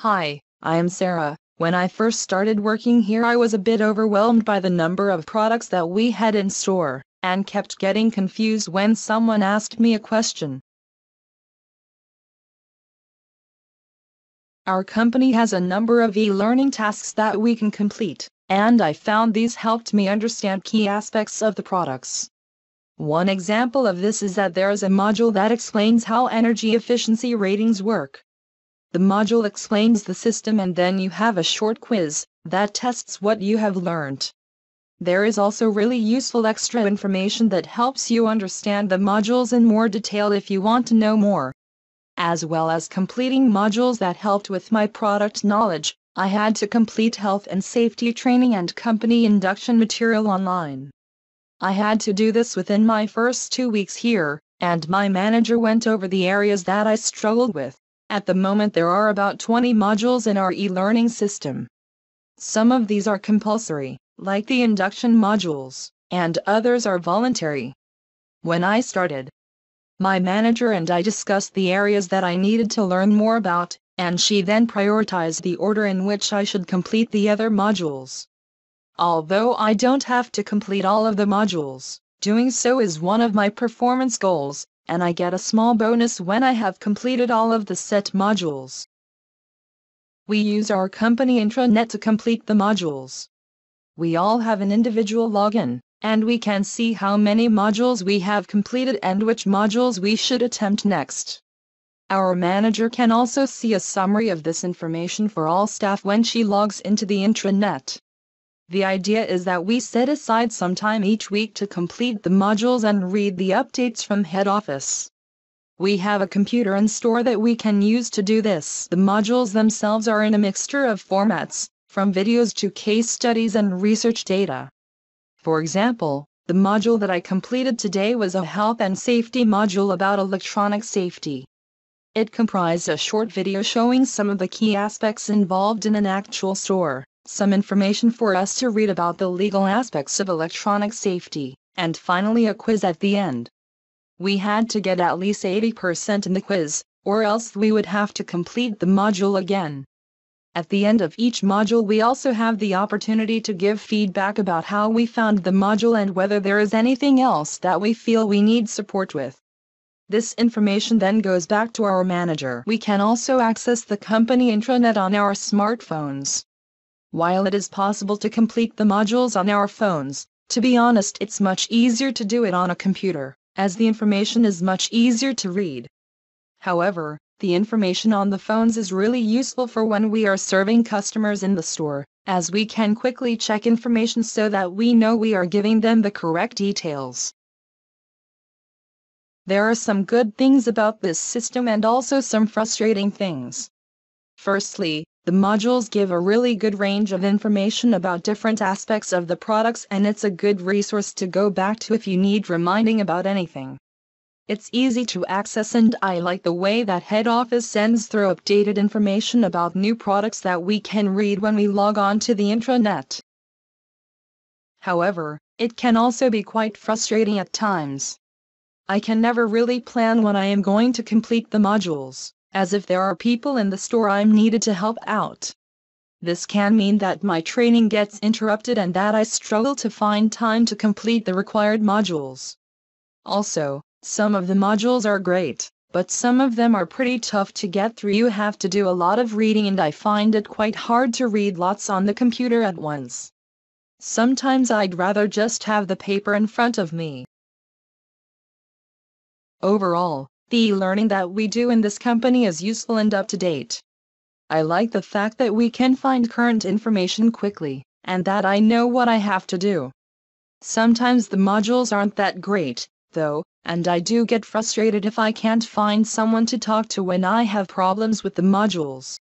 Hi, I am Sarah. When I first started working here, I was a bit overwhelmed by the number of products that we had in store, and kept getting confused when someone asked me a question. Our company has a number of e-learning tasks that we can complete, and I found these helped me understand key aspects of the products. One example of this is that there is a module that explains how energy efficiency ratings work. The module explains the system, and then you have a short quiz that tests what you have learned. There is also really useful extra information that helps you understand the modules in more detail if you want to know more. As well as completing modules that helped with my product knowledge, I had to complete health and safety training and company induction material online. I had to do this within my first 2 weeks here, and my manager went over the areas that I struggled with. At the moment there are about 20 modules in our e-learning system. Some of these are compulsory, like the induction modules, and others are voluntary. When I started, my manager and I discussed the areas that I needed to learn more about, and she then prioritized the order in which I should complete the other modules. Although I don't have to complete all of the modules, doing so is one of my performance goals, and I get a small bonus when I have completed all of the set modules. We use our company intranet to complete the modules. We all have an individual login, and we can see how many modules we have completed and which modules we should attempt next. Our manager can also see a summary of this information for all staff when she logs into the intranet. The idea is that we set aside some time each week to complete the modules and read the updates from head office. We have a computer in store that we can use to do this. The modules themselves are in a mixture of formats, from videos to case studies and research data. For example, the module that I completed today was a health and safety module about electronic safety. It comprised a short video showing some of the key aspects involved in an actual store, some information for us to read about the legal aspects of electronic safety, and finally a quiz at the end. We had to get at least 80% in the quiz, or else we would have to complete the module again. At the end of each module we also have the opportunity to give feedback about how we found the module and whether there is anything else that we feel we need support with. This information then goes back to our manager. We can also access the company intranet on our smartphones. While it is possible to complete the modules on our phones, to be honest, it's much easier to do it on a computer, as the information is much easier to read. However, the information on the phones is really useful for when we are serving customers in the store, as we can quickly check information so that we know we are giving them the correct details. There are some good things about this system and also some frustrating things. Firstly, the modules give a really good range of information about different aspects of the products, and it's a good resource to go back to if you need reminding about anything. It's easy to access, and I like the way that head office sends through updated information about new products that we can read when we log on to the intranet. However, it can also be quite frustrating at times. I can never really plan when I am going to complete the modules, as if there are people in the store I'm needed to help out. This can mean that my training gets interrupted and that I struggle to find time to complete the required modules. Also, some of the modules are great, but some of them are pretty tough to get through. You have to do a lot of reading, and I find it quite hard to read lots on the computer at once. Sometimes I'd rather just have the paper in front of me. Overall, the e-learning that we do in this company is useful and up to date. I like the fact that we can find current information quickly, and that I know what I have to do. Sometimes the modules aren't that great, though, and I do get frustrated if I can't find someone to talk to when I have problems with the modules.